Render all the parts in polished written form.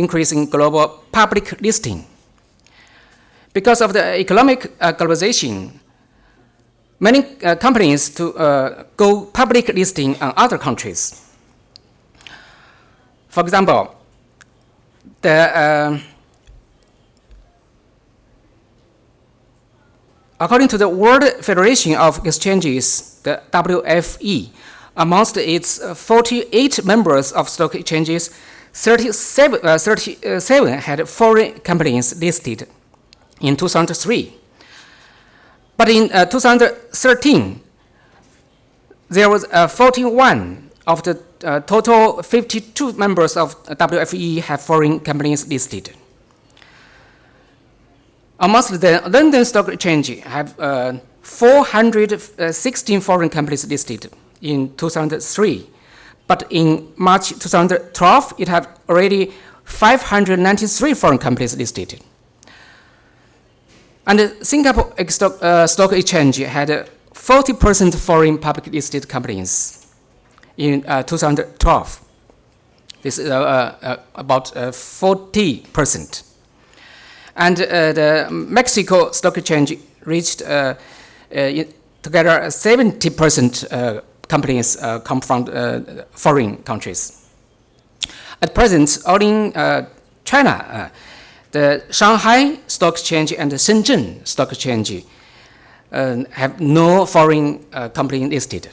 increasing global public listing. Because of the economic globalization, many companies to go public listing on other countries. For example, according to the World Federation of Exchanges, the WFE, amongst its 48 members of stock exchanges, 37 had foreign companies listed in 2003. But in 2013, there was 41 of the total 52 members of WFE have foreign companies listed. Amongst the London Stock Exchange have 416 foreign companies listed in 2003. But in March 2012, it had already 593 foreign companies listed. And the Singapore Stock Exchange had 40% foreign public listed companies in 2012. This is about 40%. And the Mexico Stock Exchange reached together 70% companies come from foreign countries. At present, only in China, the Shanghai Stock Exchange and the Shenzhen Stock Exchange have no foreign company listed.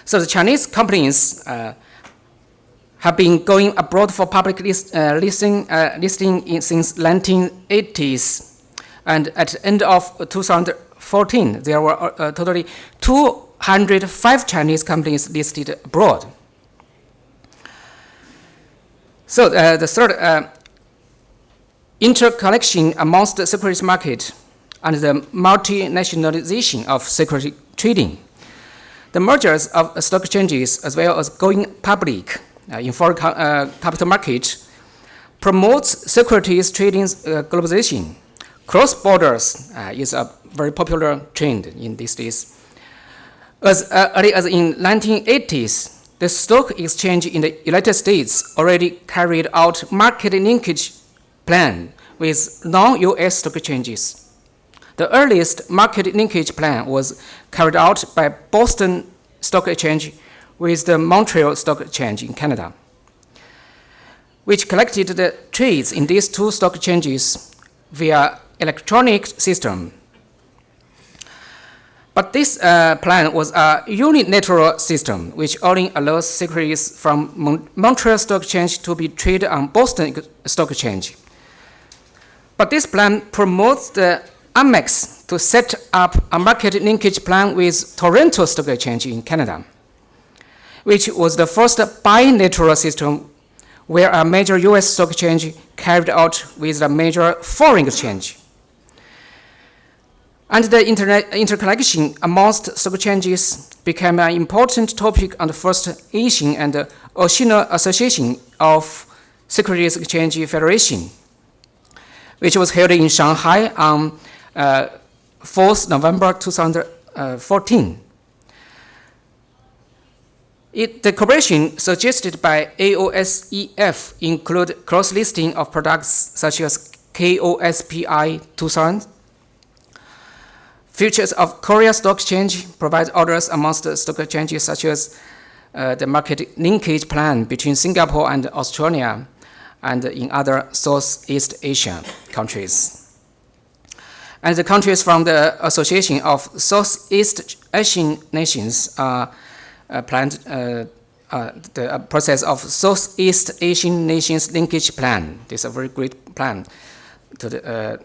So the Chinese companies have been going abroad for public listing since 1980s. And at the end of 2014, there were totally 205 Chinese companies listed abroad. So the third, interconnection amongst the securities market and the multinationalization of security trading. The mergers of stock exchanges as well as going public in foreign capital market promotes securities trading globalization. Cross borders is a very popular trend in these days. As early as in 1980s, the stock exchange in the United States already carried out market linkage plan with non-US stock exchanges. The earliest market linkage plan was carried out by Boston Stock Exchange with the Montreal Stock Exchange in Canada, which collected the trades in these two stock exchanges via electronic system. But this plan was a unilateral system, which only allows securities from Montreal Stock Exchange to be traded on Boston Stock Exchange. But this plan promotes the Amex to set up a market linkage plan with Toronto Stock Exchange in Canada, which was the first bilateral system where a major US stock exchange carried out with a major foreign exchange. And the interconnection amongst stock exchanges became an important topic on the first Asian and Oceania Association of Securities Exchange Federation, which was held in Shanghai on 4th November 2014. The cooperation suggested by AOSEF include cross-listing of products such as KOSPI 2000. Futures of Korea Stock Exchange provide orders amongst the stock exchanges such as the market linkage plan between Singapore and Australia and in other Southeast Asian countries. And the countries from the Association of Southeast Asian Nations planned the process of Southeast Asian Nations Linkage Plan. This is a very great plan to the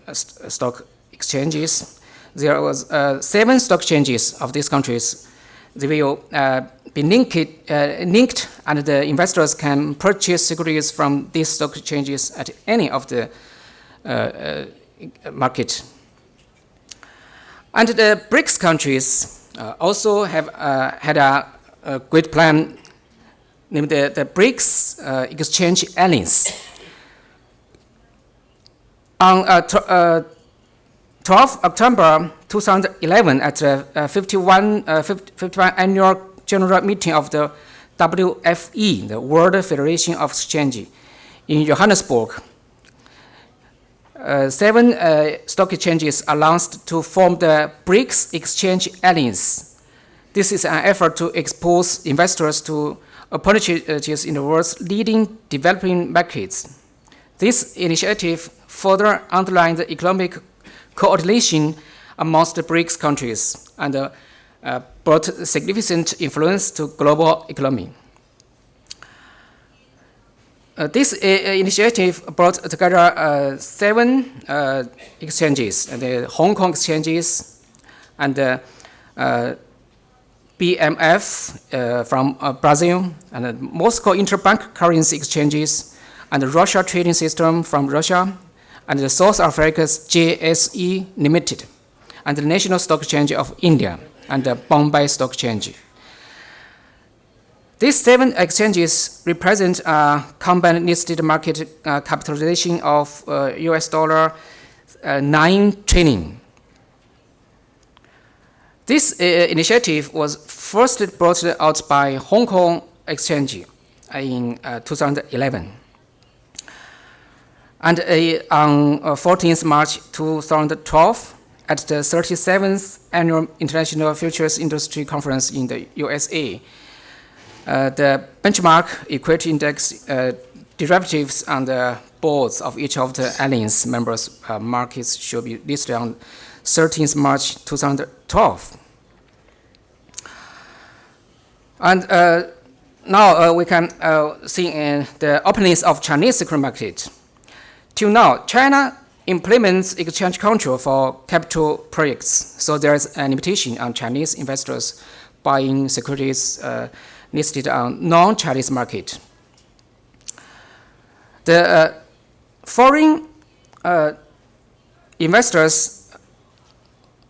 stock exchanges. There was 7 stock exchanges of these countries. They will be linked and the investors can purchase securities from these stock exchanges at any of the market. And the BRICS countries also have had a great plan named the BRICS Exchange Alliance. On 12 October 2011, at the 51 annual general meeting of the WFE, the World Federation of Exchange, In Johannesburg, 7 stock exchanges announced to form the BRICS Exchange Alliance. This is an effort to expose investors to opportunities in the world's leading developing markets. This initiative further underlined the economic coordination amongst the BRICS countries and brought significant influence to global economy. This initiative brought together 7 exchanges, the Hong Kong exchanges and the BMF from Brazil, and the Moscow Interbank Currency Exchanges, and the Russia Trading System from Russia, and the South Africa's JSE Limited, and the National Stock Exchange of India, and the Bombay Stock Exchange. These 7 exchanges represent a combined listed market capitalization of US dollar 9 trillion. This initiative was first brought out by Hong Kong Exchange in 2011. And on 14th March 2012, at the 37th Annual International Futures Industry Conference in the USA, the benchmark equity index derivatives on the boards of each of the alliance members' markets should be listed on 13th March 2012. And now we can see the openings of Chinese security market. Till now, China implements exchange control for capital projects, so there is an limitation on Chinese investors buying securities listed on non-Chinese market. The foreign investors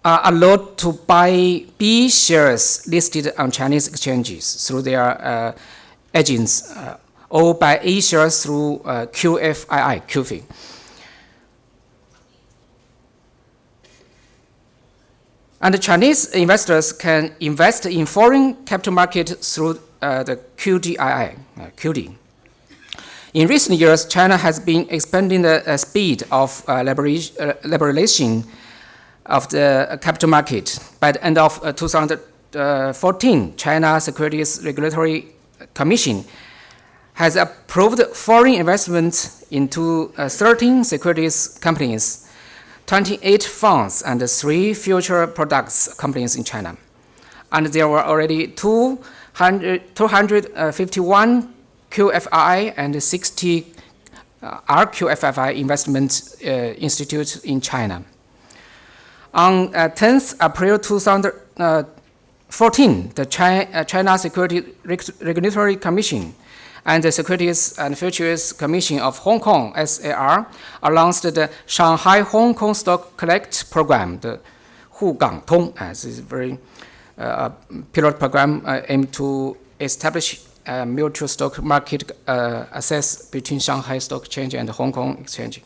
are allowed to buy B shares listed on Chinese exchanges through their agents, or buy A shares through QFII. And the Chinese investors can invest in foreign capital market through the QD. In recent years, China has been expanding the speed of liberalization of the capital market. By the end of 2014, China Securities Regulatory Commission has approved foreign investment into 13 securities companies, 28 funds, and 3 future products companies in China. And there were already 251 QFII and 60 RQFII investment institutes in China. On 10th April 2014, the China Securities Regulatory Commission and the Securities and Futures Commission of Hong Kong, SAR, announced the Shanghai-Hong Kong Stock Collect Program, the Hugang Tong, as is a very pilot program aimed to establish a mutual stock market access between Shanghai Stock Exchange and Hong Kong Exchange.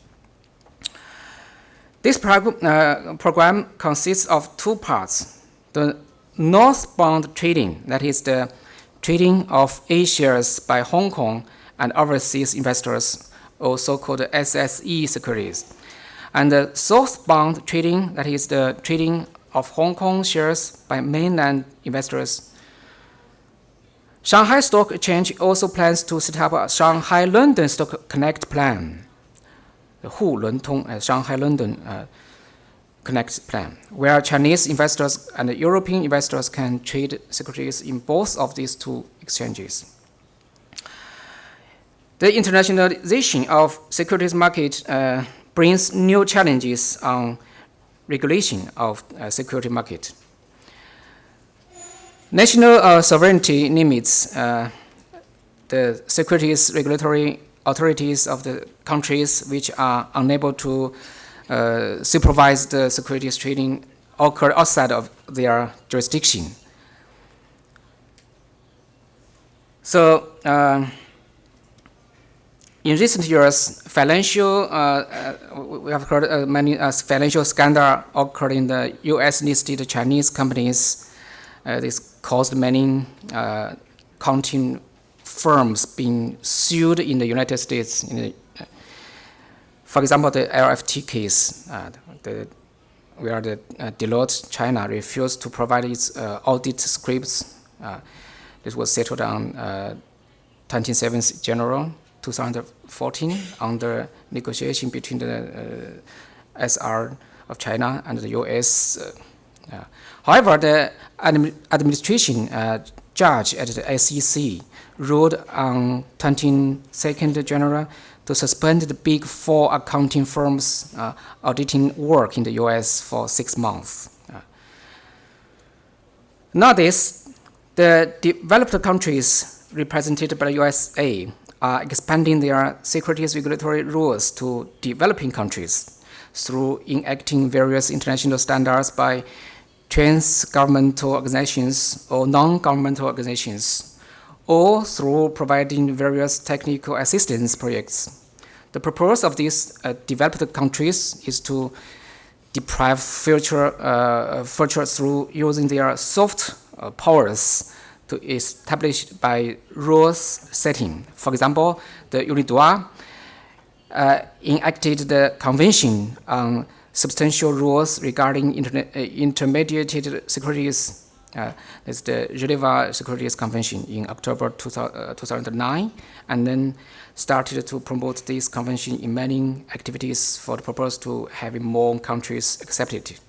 This program consists of 2 parts. The northbound trading, that is the trading of A shares by Hong Kong and overseas investors, or so-called SSE securities. And the southbound trading, that is the trading of Hong Kong shares by mainland investors. Shanghai Stock Exchange also plans to set up a Shanghai-London Stock Connect plan, the Hu Lun Tong Shanghai-London Connect plan, where Chinese investors and European investors can trade securities in both of these 2 exchanges. The internationalization of securities market brings new challenges on regulation of security market. National sovereignty limits the securities regulatory authorities of the countries which are unable to supervise the securities trading occur outside of their jurisdiction. So, in recent years, we have heard many financial scandals occurred in the US-listed Chinese companies. This caused many accounting firms being sued in the United States. For example, the LFT case, where the Deloitte China refused to provide its audit scripts. This was settled on 27th January 2014 under negotiation between the SR of China and the US. However, the administration judge at the SEC ruled on 22nd January to suspend the Big Four accounting firms' auditing work in the US for 6 months. Nowadays, the developed countries represented by the USA are expanding their securities regulatory rules to developing countries through enacting various international standards by trans-governmental organizations or non-governmental organizations, or through providing various technical assistance projects. The purpose of these developed countries is to deprive future through using their soft powers to establish by rules setting. For example, the UNIDROIT enacted the Convention on Substantial Rules regarding intermediated securities. That's the Geneva Securities Convention in October 2009, and then started to promote this convention in many activities for the purpose to having more countries accept it.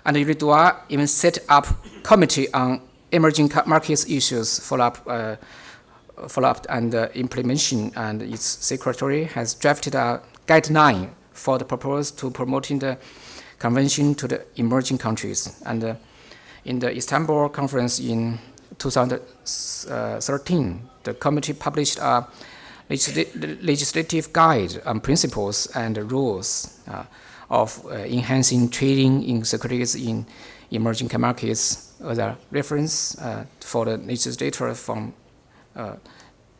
And the UNIDROIT even set up committee on emerging markets issues follow-up and implementation, and its secretary has drafted a guideline for the purpose to promoting the convention to the emerging countries. And in the Istanbul conference in 2013, the committee published a legislative guide on principles and rules of enhancing trading in securities in emerging markets as a reference for the legislator from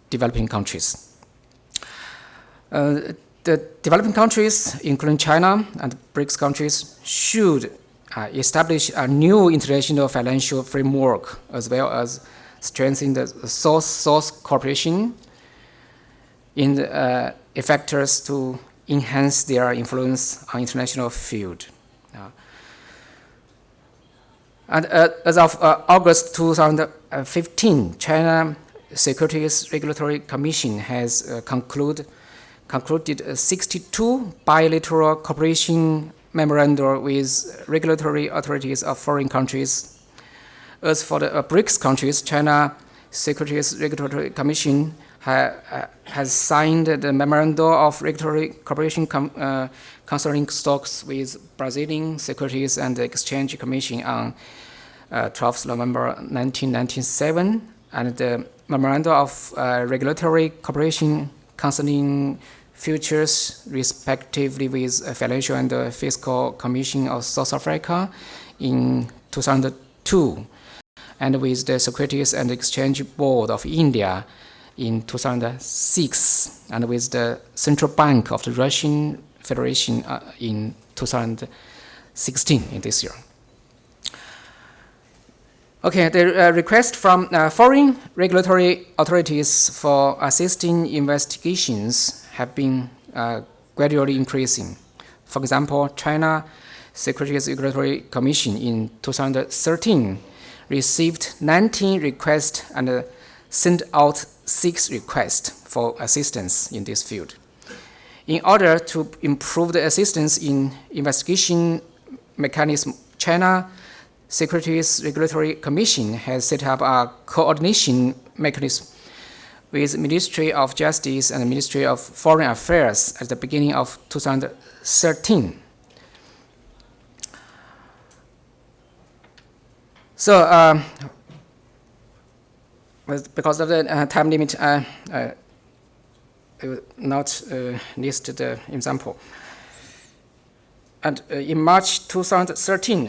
developing countries. The developing countries, including China and BRICS countries, should establish a new international financial framework as well as strengthen the source cooperation in the effectors to enhance their influence on international field. And as of August 2015, China Securities Regulatory Commission has concluded 62 bilateral cooperation memoranda with regulatory authorities of foreign countries. As for the BRICS countries, China Securities Regulatory Commission has signed the memoranda of regulatory cooperation concerning stocks with Brazilian Securities and Exchange Commission on 12th November 1997, and the memoranda of regulatory cooperation concerning futures, respectively, with Financial and Fiscal Commission of South Africa in 2002, and with the Securities and Exchange Board of India in 2006, and with the Central Bank of the Russian Federation in 2016, in this year. Okay, the request from foreign regulatory authorities for assisting investigations have been gradually increasing. For example, China Securities Regulatory Commission in 2013 received 19 requests and sent out 6 requests for assistance in this field. In order to improve the assistance in investigation mechanism, China Securities Regulatory Commission has set up a coordination mechanism with Ministry of Justice and Ministry of Foreign Affairs at the beginning of 2013. So, because of the time limit, I will not list the example. And in March 2013,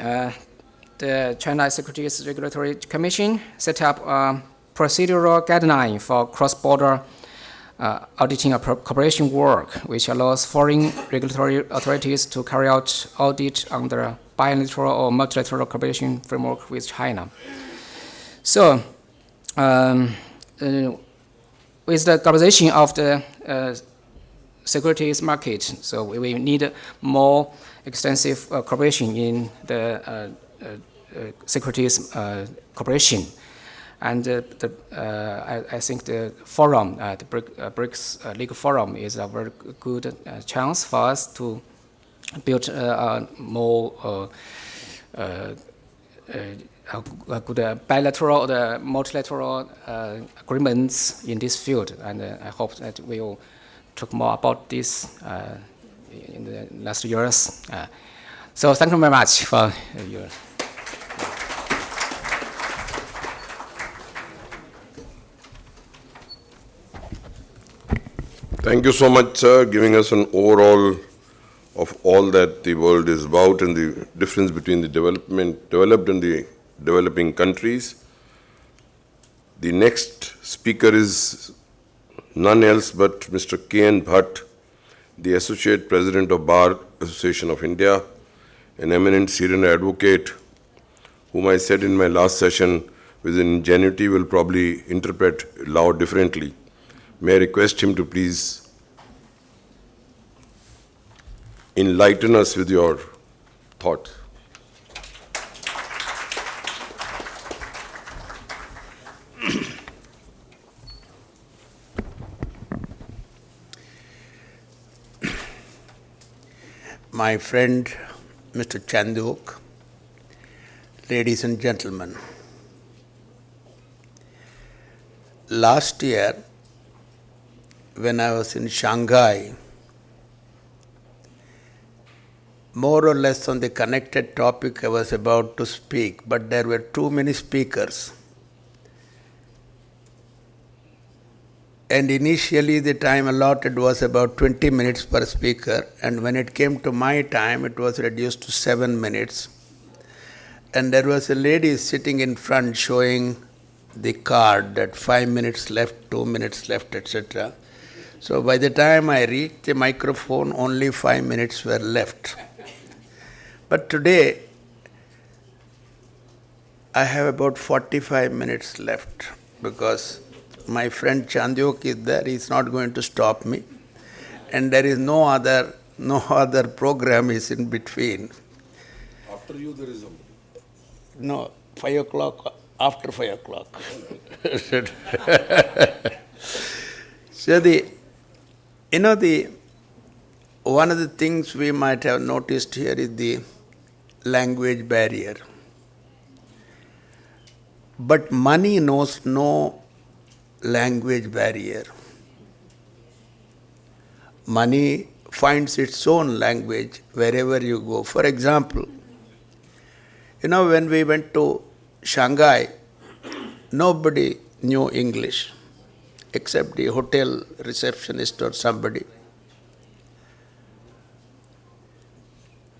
the China Securities Regulatory Commission set up a procedural guideline for cross-border auditing of cooperation work, which allows foreign regulatory authorities to carry out audit under bilateral or multilateral cooperation framework with China. So, with the globalization of the securities market, so we need more extensive cooperation in the securities cooperation. And I think the forum, the BRICS Legal Forum, is a very good chance for us to build more good bilateral or multilateral agreements in this field. And I hope that we will talk more about this in the last years. So thank you very much for your. Thank you so much, sir, giving us an overall of all that the world is about and the difference between the developed and the developing countries. The next speaker is none else but Mr. K.N. Bhatt, the Associate President of Bar Association of India, an eminent senior advocate, whom I said in my last session with ingenuity will probably interpret law differently. May I request him to please enlighten us with your thoughts. My friend, Mr. Chandok, ladies and gentlemen, last year, when I was in Shanghai, more or less on the connected topic I was about to speak, but there were too many speakers. And initially the time allotted was about 20 minutes per speaker, and when it came to my time, it was reduced to 7 minutes. And there was a lady sitting in front showing the card that 5 minutes left, 2 minutes left, etc. So by the time I reached the microphone, only 5 minutes were left. But today, I have about 45 minutes left because my friend Chandok is there, he is not going to stop me. And there is no other program is in between. After you, there is a... No, 5 o'clock, after 5 o'clock. So one of the things we might have noticed here is the language barrier. But money knows no language barrier. Money finds its own language wherever you go. For example, when we went to Shanghai, nobody knew English except the hotel receptionist or somebody.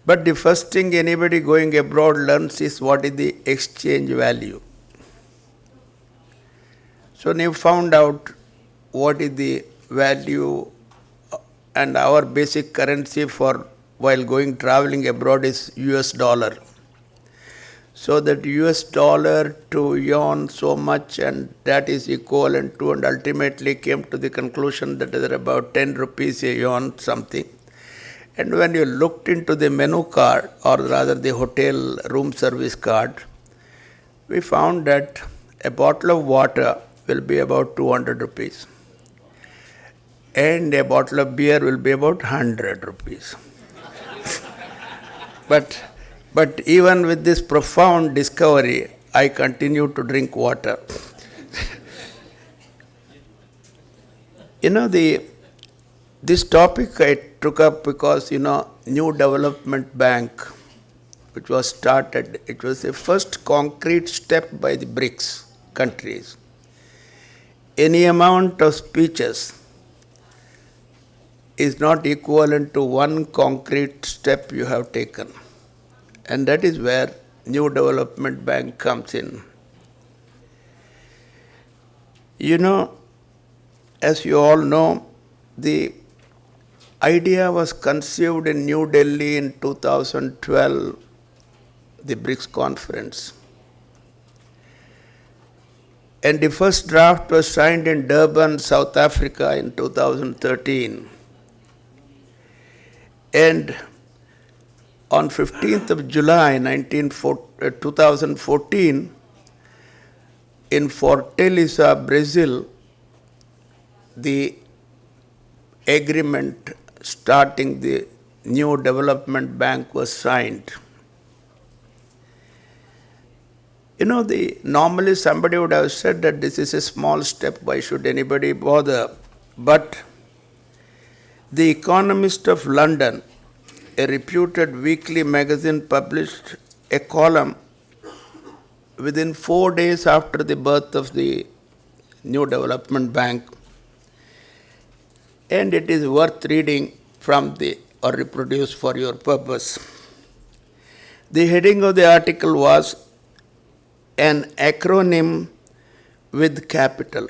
But the first thing anybody going abroad learns is what is the exchange value. So they found out what is the value, and our basic currency for while traveling abroad is US dollar. So that US dollar to yuan so much, and that is equivalent to, and ultimately came to the conclusion that there are about 10 rupees a yuan something. And when you looked into the menu card, or rather the hotel room service card, we found that a bottle of water will be about 200 rupees. And a bottle of beer will be about 100 rupees. But even with this profound discovery, I continue to drink water. This topic I took up because, New Development Bank, which was started, it was the first concrete step by the BRICS countries. Any amount of speeches is not equivalent to one concrete step you have taken. And that is where New Development Bank comes in. As you all know, the idea was conceived in New Delhi in 2012, the BRICS conference. And the first draft was signed in Durban, South Africa in 2013. And on 15th of July 2014, in Fortaleza, Brazil, the agreement starting the new development bank was signed. You know, normally somebody would have said that this is a small step, why should anybody bother? But The Economist of London, a reputed weekly magazine, published a column within 4 days after the birth of the new development bank, and it is worth reading from or reproduced for your purpose. The heading of the article was "An Acronym with Capital."